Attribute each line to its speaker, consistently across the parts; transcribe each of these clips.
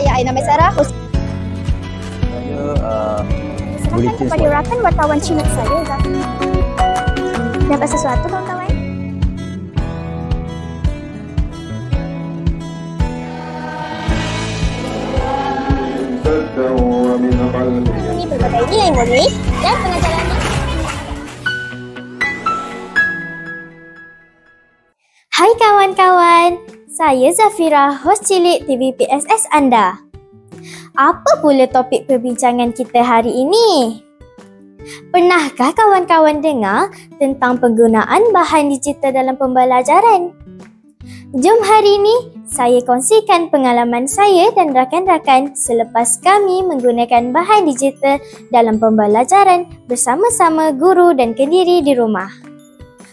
Speaker 1: saya Aina Maisara.
Speaker 2: Serahkan kepada rakan wartawan cilik saya, Zafi. Dapat sesuatu, kawan-kawan? Ini berbagai nilai murni dan pengajarannya. Hai kawan-kawan, saya Zafira, hos cilik TVPSS anda. Apa pula topik perbincangan kita hari ini? Pernahkah kawan-kawan dengar tentang penggunaan bahan digital dalam pembelajaran? Jom hari ini saya kongsikan pengalaman saya dan rakan-rakan selepas kami menggunakan bahan digital dalam pembelajaran bersama-sama guru dan kendiri di rumah.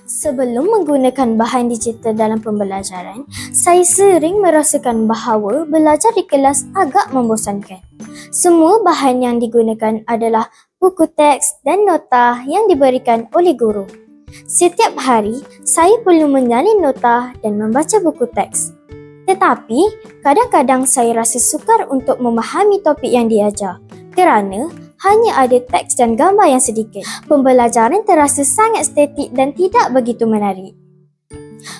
Speaker 2: Sebelum menggunakan bahan digital dalam pembelajaran, saya sering merasakan bahawa belajar di kelas agak membosankan. Semua bahan yang digunakan adalah buku teks dan nota yang diberikan oleh guru. Setiap hari, saya perlu menyalin nota dan membaca buku teks. Tetapi, kadang-kadang saya rasa sukar untuk memahami topik yang diajar kerana hanya ada teks dan gambar yang sedikit. Pembelajaran terasa sangat statik dan tidak begitu menarik.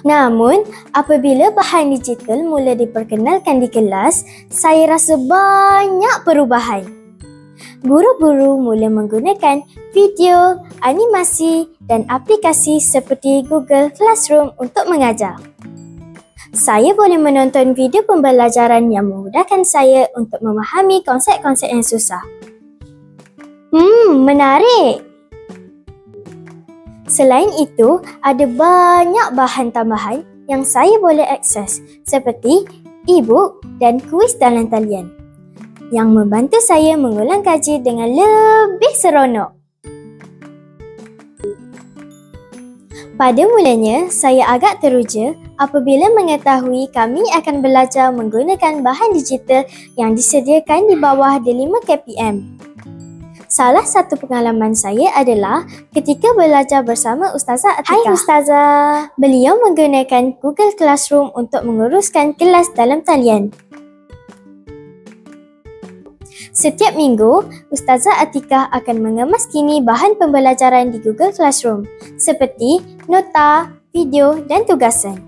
Speaker 2: Namun, apabila bahan digital mula diperkenalkan di kelas, saya rasa banyak perubahan. Guru-guru mula menggunakan video, animasi dan aplikasi seperti Google Classroom untuk mengajar. Saya boleh menonton video pembelajaran yang memudahkan saya untuk memahami konsep-konsep yang susah. Menarik! Selain itu, ada banyak bahan tambahan yang saya boleh akses seperti e-book dan kuis dalam talian yang membantu saya mengulang kaji dengan lebih seronok. Pada mulanya, saya agak teruja apabila mengetahui kami akan belajar menggunakan bahan digital yang disediakan di bawah di 5 kpm. Salah satu pengalaman saya adalah ketika belajar bersama Ustazah Atika. Hai Ustazah. Beliau menggunakan Google Classroom untuk menguruskan kelas dalam talian. Setiap minggu, Ustazah Atika akan mengemas-kini bahan pembelajaran di Google Classroom seperti nota, video dan tugasan.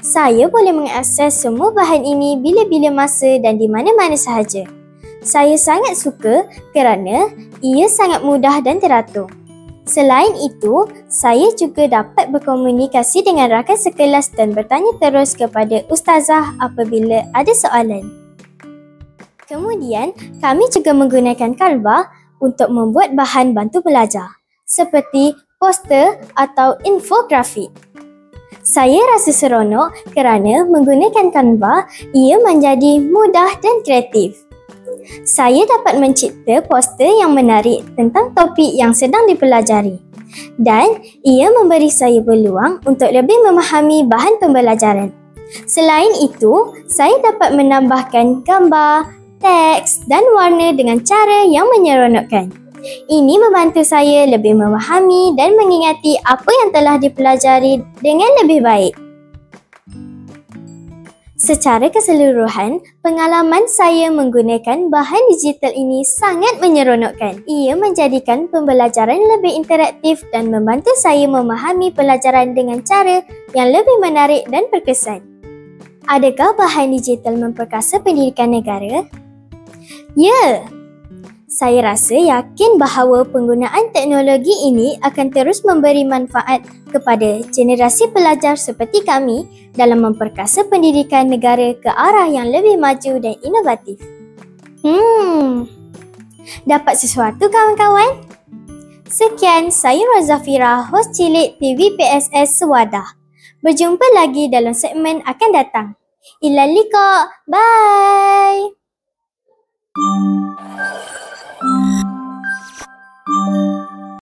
Speaker 2: Saya boleh mengakses semua bahan ini bila-bila masa dan di mana-mana sahaja. Saya sangat suka kerana ia sangat mudah dan teratur. Selain itu, saya juga dapat berkomunikasi dengan rakan sekelas dan bertanya terus kepada Ustazah apabila ada soalan. Kemudian, kami juga menggunakan Canva untuk membuat bahan bantu belajar seperti poster atau infografik. Saya rasa seronok kerana menggunakan Canva, ia menjadi mudah dan kreatif. Saya dapat mencipta poster yang menarik tentang topik yang sedang dipelajari dan ia memberi saya peluang untuk lebih memahami bahan pembelajaran. Selain itu, saya dapat menambahkan gambar, teks dan warna dengan cara yang menyeronokkan. Ini membantu saya lebih memahami dan mengingati apa yang telah dipelajari dengan lebih baik. Secara keseluruhan, pengalaman saya menggunakan bahan digital ini sangat menyeronokkan. Ia menjadikan pembelajaran lebih interaktif dan membantu saya memahami pelajaran dengan cara yang lebih menarik dan berkesan. Adakah bahan digital memperkasa pendidikan negara? Ya! Saya rasa yakin bahawa penggunaan teknologi ini akan terus memberi manfaat kepada generasi pelajar seperti kami dalam memperkasa pendidikan negara ke arah yang lebih maju dan inovatif. Dapat sesuatu kawan-kawan? Sekian, saya Zafira, hos cilik TVPSS Sewadah. Berjumpa lagi dalam segmen akan datang. Ila liqa. Bye!